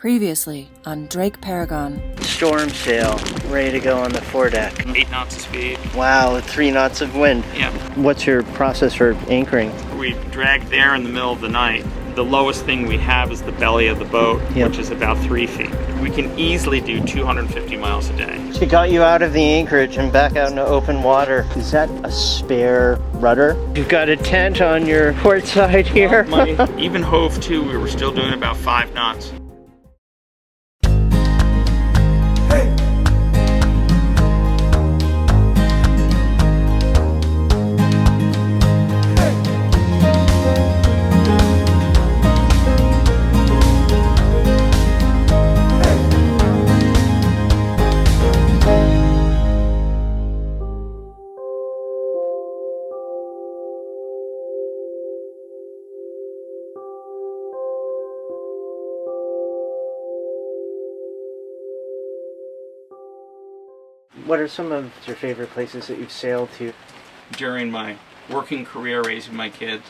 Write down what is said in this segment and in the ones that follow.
Previously on Drake Paragon. Storm sail, ready to go on the foredeck. 8 knots of speed. Wow, 3 knots of wind. Yeah. What's your process for anchoring? We drag there in the middle of the night. The lowest thing we have is the belly of the boat, Yep. which is about 3 feet. We can easily do 250 miles a day. She got you out of the anchorage and back out into open water. Is that a spare rudder? You've got a tent on your port side here. Even hove to, we were still doing about 5 knots. What are some of your favorite places that you've sailed to? During my working career raising my kids,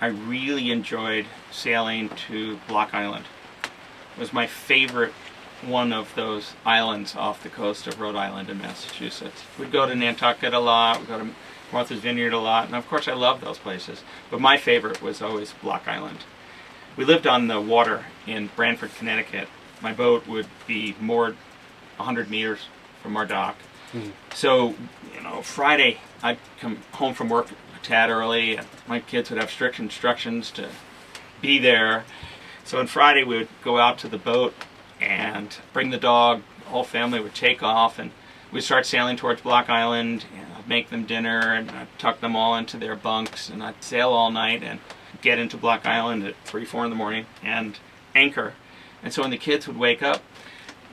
I really enjoyed sailing to Block Island. It was my favorite one of those islands off the coast of Rhode Island and Massachusetts. We'd go to Nantucket a lot, we'd go to Martha's Vineyard a lot, and of course I love those places. But my favorite was always Block Island. We lived on the water in Branford, Connecticut. My boat would be moored 100 meters from our dock. So, Friday I'd come home from work a tad early, and my kids would have strict instructions to be there. So on Friday we would go out to the boat and bring the dog. The whole family would take off, and we'd start sailing towards Block Island, and I'd make them dinner, and I'd tuck them all into their bunks, and I'd sail all night and get into Block Island at 3, 4 in the morning and anchor. And so when the kids would wake up,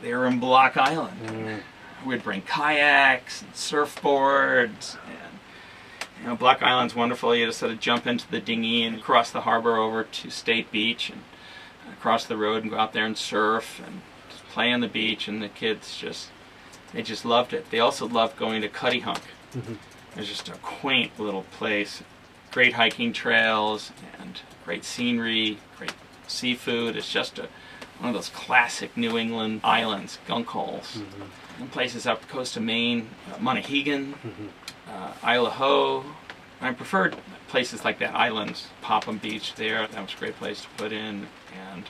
they were in Block Island. We'd bring kayaks and surfboards, and Block Island's wonderful. You just sort of jump into the dinghy and cross the harbor over to State Beach and across the road and go out there and surf and just play on the beach, and the kids they just loved it. They also loved going to Cutty Hunk. It's just a quaint little place. Great hiking trails and great scenery, great seafood. It's just one of those classic New England islands, gunk holes. And places up the coast of Maine, Monaghan, Isle Ho. I preferred places like that, islands, Popham Beach there. That was a great place to put in. And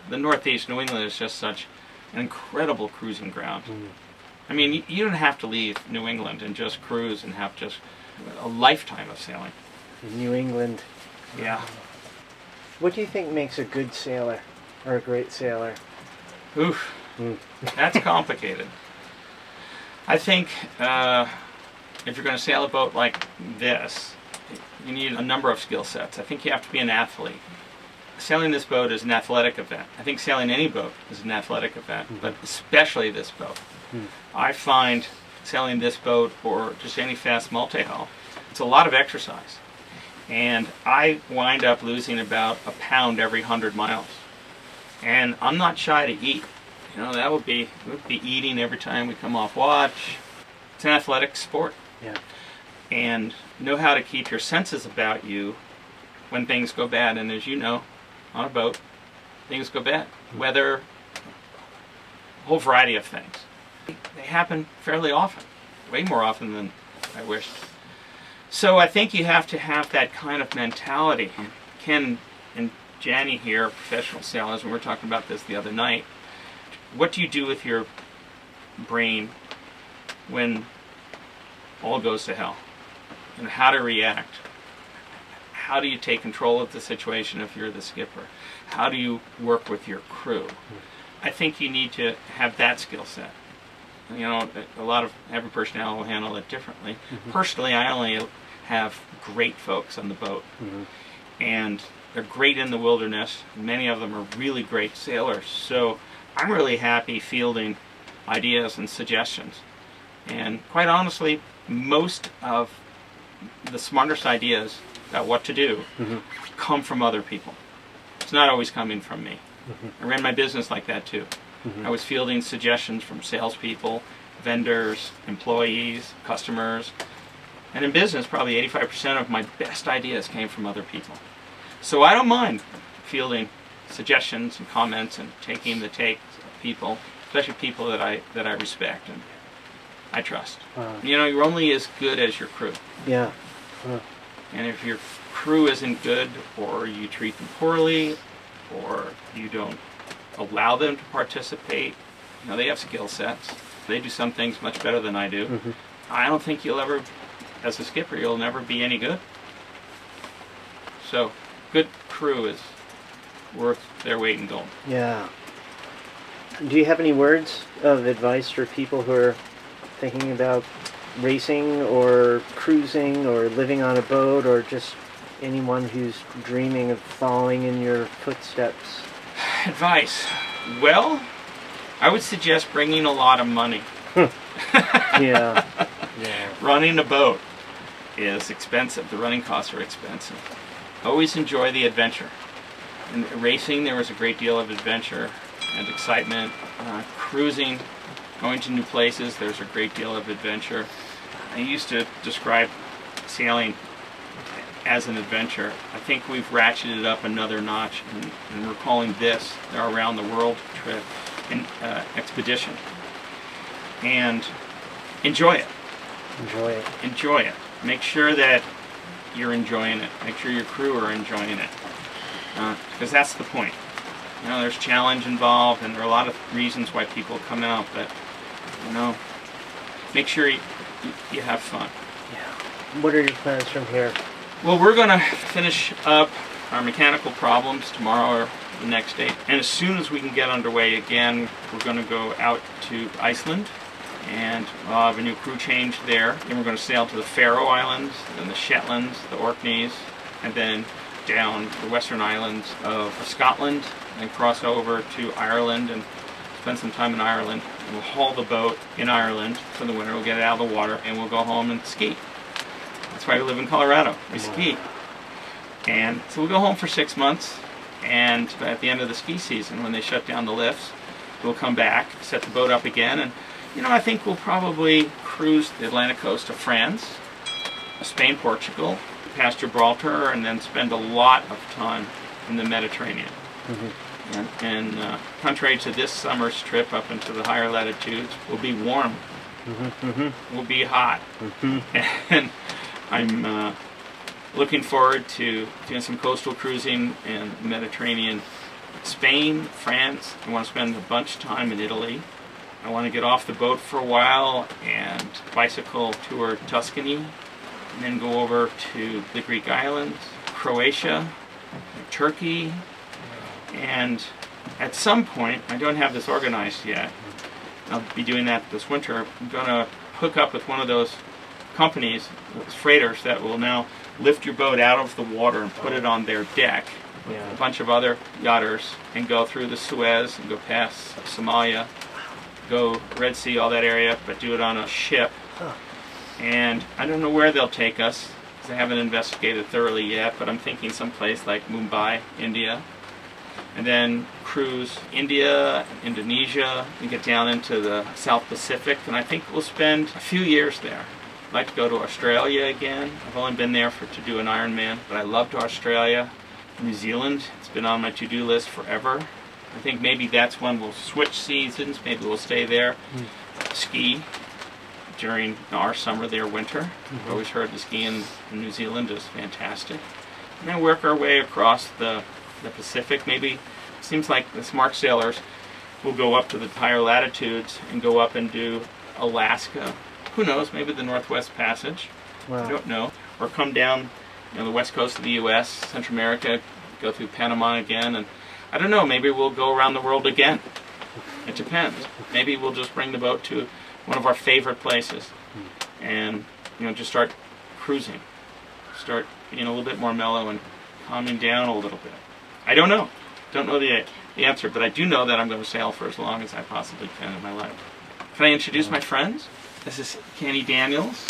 the Northeast, New England is just such an incredible cruising ground. I mean, you don't have to leave New England and just cruise and have just a lifetime of sailing. New England. Yeah. What do you think makes a good sailor or a great sailor? Oof. That's complicated. I think if you're going to sail a boat like this, you need a number of skill sets. I think you have to be an athlete. Sailing this boat is an athletic event. I think sailing any boat is an athletic event, but especially this boat. I find sailing this boat or just any fast multi-hull, it's a lot of exercise. And I wind up losing about a pound every 100 miles. And I'm not shy to eat. We'd be eating every time we come off watch. It's an athletic sport. Yeah. And know how to keep your senses about you when things go bad. And as you know, on a boat, things go bad. Weather, a whole variety of things. They happen fairly often, way more often than I wished. So I think you have to have that kind of mentality. Ken and Janny here, professional sailors, and we were talking about this the other night. What do you do with your brain when all goes to hell? And how to react? How do you take control of the situation if you're the skipper? How do you work with your crew? I think you need to have that skill set. Every personnel will handle it differently. Personally, I only have great folks on the boat. And they're great in the wilderness. Many of them are really great sailors. So I'm really happy fielding ideas and suggestions. And quite honestly, most of the smartest ideas about what to do come from other people. It's not always coming from me. I ran my business like that too. I was fielding suggestions from salespeople, vendors, employees, customers. And in business, probably 85% of my best ideas came from other people. So I don't mind fielding suggestions and comments and taking the takes of people, especially people that I respect and I trust. You know, you're only as good as your crew. Yeah. And if your crew isn't good, or you treat them poorly, or you don't allow them to participate, you know, they have skill sets. They do some things much better than I do. I don't think you'll ever, as a skipper, you'll never be any good. So, good crew is worth their weight in gold. Yeah. Do you have any words of advice for people who are thinking about racing or cruising or living on a boat, or just anyone who's dreaming of following in your footsteps? Advice? Well, I would suggest bringing a lot of money. Yeah. Running a boat is expensive. The running costs are expensive. Always enjoy the adventure. In racing, there was a great deal of adventure and excitement. Cruising, going to new places, there's a great deal of adventure. I used to describe sailing as an adventure. I think we've ratcheted it up another notch, and we're calling this our around the world trip an expedition. And enjoy it. Enjoy it. Enjoy it. Make sure that you're enjoying it. Make sure your crew are enjoying it. Because that's the point. You know, there's challenge involved, and there are a lot of reasons why people come out, but, you know, make sure you have fun. Yeah. What are your plans from here? Well, we're going to finish up our mechanical problems tomorrow or the next day. And as soon as we can get underway again, we're going to go out to Iceland, and we'll have a new crew change there. Then we're going to sail to the Faroe Islands, then the Shetlands, the Orkneys, and then down the western islands of Scotland, and cross over to Ireland and spend some time in Ireland. And we'll haul the boat in Ireland for the winter. We'll get it out of the water, and we'll go home and ski. That's why we live in Colorado. We ski. And so we'll go home for 6 months, and at the end of the ski season, when they shut down the lifts, we'll come back, set the boat up again, and, you know, I think we'll probably cruise the Atlantic coast of France, Spain, Portugal, past Gibraltar, and then spend a lot of time in the Mediterranean. And contrary to this summer's trip up into the higher latitudes, we'll be warm. We'll be hot. And I'm looking forward to doing some coastal cruising in the Mediterranean. Spain, France, I want to spend a bunch of time in Italy. I want to get off the boat for a while and bicycle tour Tuscany, and then go over to the Greek islands, Croatia, Turkey, and at some point, I don't have this organized yet, I'll be doing that this winter, I'm going to hook up with one of those companies, those freighters that will now lift your boat out of the water and put it on their deck with a bunch of other yachters, and go through the Suez and go past Somalia, go Red Sea, all that area, but do it on a ship. And I don't know where they'll take us, because I haven't investigated thoroughly yet, but I'm thinking someplace like Mumbai, India, and then cruise India, Indonesia, and get down into the South Pacific, and I think we'll spend a few years there. I'd like to go to Australia again. I've only been there to do an Ironman, but I loved Australia. New Zealand, it's been on my to-do list forever. I think maybe that's when we'll switch seasons. Maybe we'll stay there, ski during our summer, their winter. I've always heard the skiing in New Zealand is fantastic. And then work our way across the Pacific. Maybe it seems like the smart sailors will go up to the higher latitudes and go up and do Alaska. Who knows? Maybe the Northwest Passage. I don't know. Or come down, you know, the west coast of the U.S., Central America, go through Panama again, and I don't know. Maybe we'll go around the world again. It depends. Maybe we'll just bring the boat to one of our favorite places, and, you know, just start cruising. Start being a little bit more mellow and calming down a little bit. I don't know. Don't know the answer, but I do know that I'm going to sail for as long as I possibly can in my life. Can I introduce my friends? This is Kenny Daniels.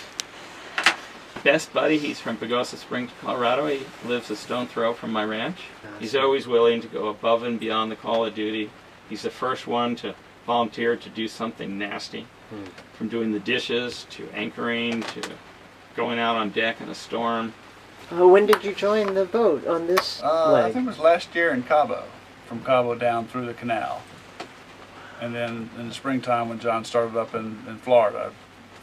Best buddy, he's from Pagosa Springs, Colorado. He lives a stone throw from my ranch. He's always willing to go above and beyond the call of duty. He's the first one to volunteer to do something nasty. From doing the dishes, to anchoring, to going out on deck in a storm. When did you join the boat on this I leg? think it was last year in Cabo. from Cabo down through the canal. And then in the springtime when John started up in Florida,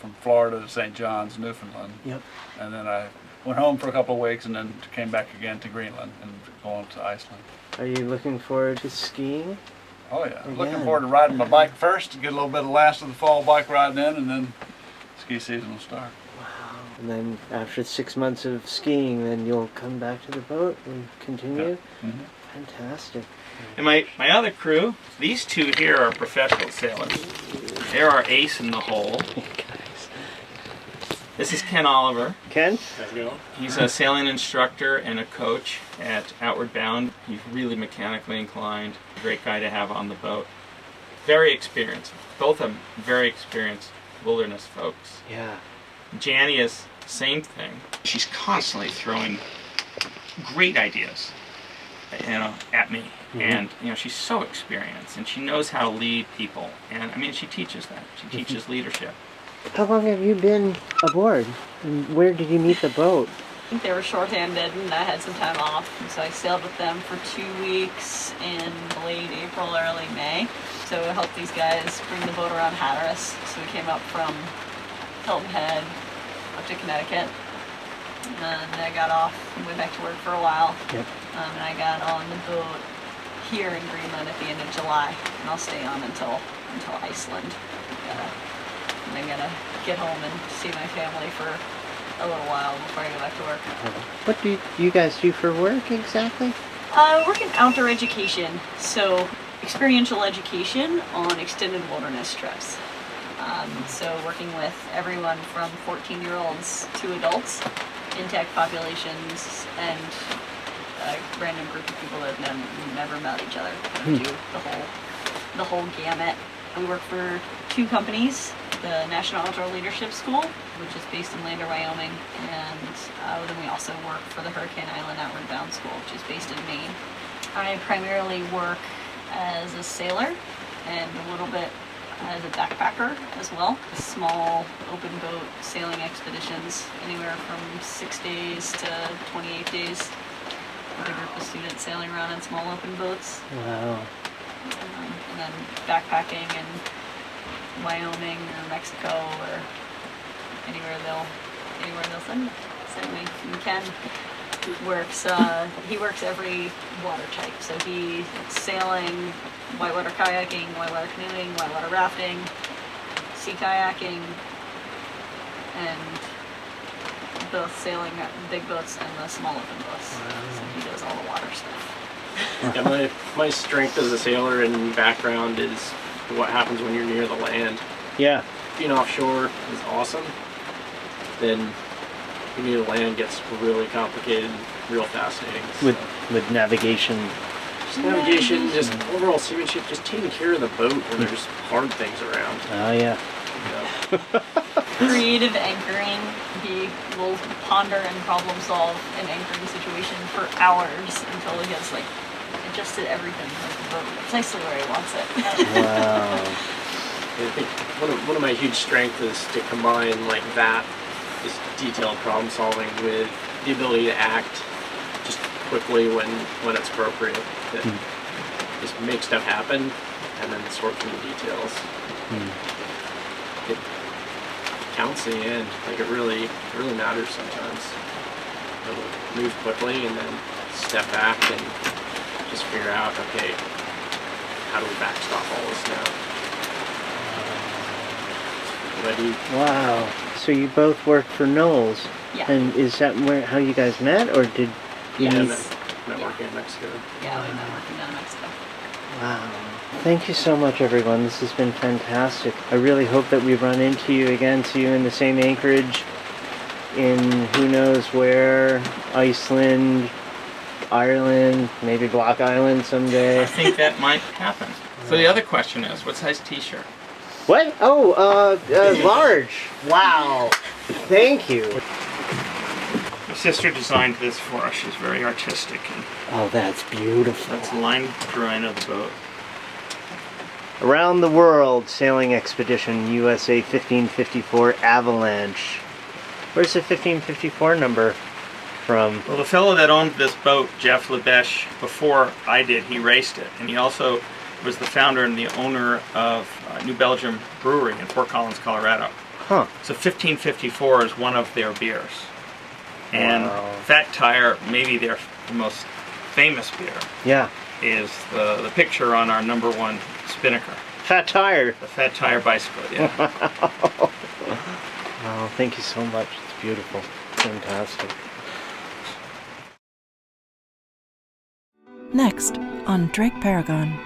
from Florida to St. John's, Newfoundland. Yep. And then I went home for a couple of weeks and then came back again to Greenland and going to Iceland. Are you looking forward to skiing? Oh yeah, I'm Again. looking forward to riding my bike first, to get a little bit of last of the fall bike riding in, and then ski season will start. Wow. And then after 6 months of skiing, then you'll come back to the boat and continue? Yeah. Mm-hmm. Fantastic. And my other crew, these two here are professional sailors. They're our ace in the hole. Guys. This is Ken Oliver. Ken? How's it going? He's a sailing instructor and a coach at Outward Bound. He's really mechanically inclined. Great guy to have on the boat. Very experienced. Both of them very experienced wilderness folks. Yeah. Janny is same thing. She's constantly throwing great ideas, at me. Mhm. And she's so experienced, and she knows how to lead people. And I mean, she teaches that. She teaches leadership. How long have you been aboard? And where did you meet the boat? I think they were shorthanded and I had some time off, and so I sailed with them for 2 weeks in late April, early May. So I helped these guys bring the boat around Hatteras. So we came up from Hilton Head up to Connecticut, and then I got off and went back to work for a while. Yep. And I got on the boat here in Greenland at the end of July, and I'll stay on until Iceland. And I'm gonna get home and see my family for a little while before I go back to work. What do you guys do for work exactly? I work in outdoor education, so experiential education on extended wilderness trips. So working with everyone from 14-year-olds to adults, intact populations, and a random group of people that have never met each other. Kind of do the whole gamut. We work for 2 companies, the National Outdoor Leadership School, which is based in Lander, Wyoming, and then we also work for the Hurricane Island Outward Bound School, which is based in Maine. I primarily work as a sailor and a little bit as a backpacker as well. Small open boat sailing expeditions, anywhere from 6 days to 28 days, with a group of students sailing around in small open boats. Wow. And then backpacking in Wyoming or Mexico or anywhere they'll send me. And Ken works every water type. So he's sailing, whitewater kayaking, whitewater canoeing, whitewater rafting, sea kayaking, and both sailing big boats and the small open boats. So he does all the water stuff. Yeah, my strength as a sailor and background is what happens when you're near the land. Yeah. Being offshore is awesome. Then being near the land gets really complicated and real fascinating. With navigation. Just navigation, just overall seamanship, just taking care of the boat when there's hard things around. Oh yeah. You know? Creative anchoring. He will ponder and problem solve an anchoring situation for hours until he has adjusted everything with the boat precisely where he wants it. Wow. I think one of my huge strengths is to combine that, this detailed problem solving, with the ability to act just quickly when it's appropriate. That just make stuff happen and then sort through the details. It counts in the end. It really matters sometimes. Move quickly and then step back and just figure out, okay, how do we backstop all this now? What do you? Wow. So you both work for Knowles. Yeah. And is that how you guys met, or did you Yeah, meet? met working in Mexico. Yeah, we've been working down in Mexico. Wow. Thank you so much, everyone. This has been fantastic. I really hope that we run into you again, see you in the same anchorage in who knows where, Iceland, Ireland, maybe Block Island someday. I think that might happen. So the other question is, what size t-shirt? What? Oh, large. Wow. Thank you. My sister designed this for us. She's very artistic. And Oh, that's beautiful. that's the line drawing of the boat. Around the World Sailing Expedition, USA 1554 Avalanche. Where's the 1554 number? from? Well, the fellow that owned this boat, Jeff LeBeche, before I did, he raced it. And he also was the founder and the owner of New Belgium Brewery in Fort Collins, Colorado. Huh. So 1554 is one of their beers. And Wow. Fat Tire, maybe their most famous beer, Yeah. is the picture on our #1 Spinnaker. Fat Tire. The Fat Tire bicycle, yeah. Wow, thank you so much. It's beautiful. Fantastic. Next on Drake Paragon.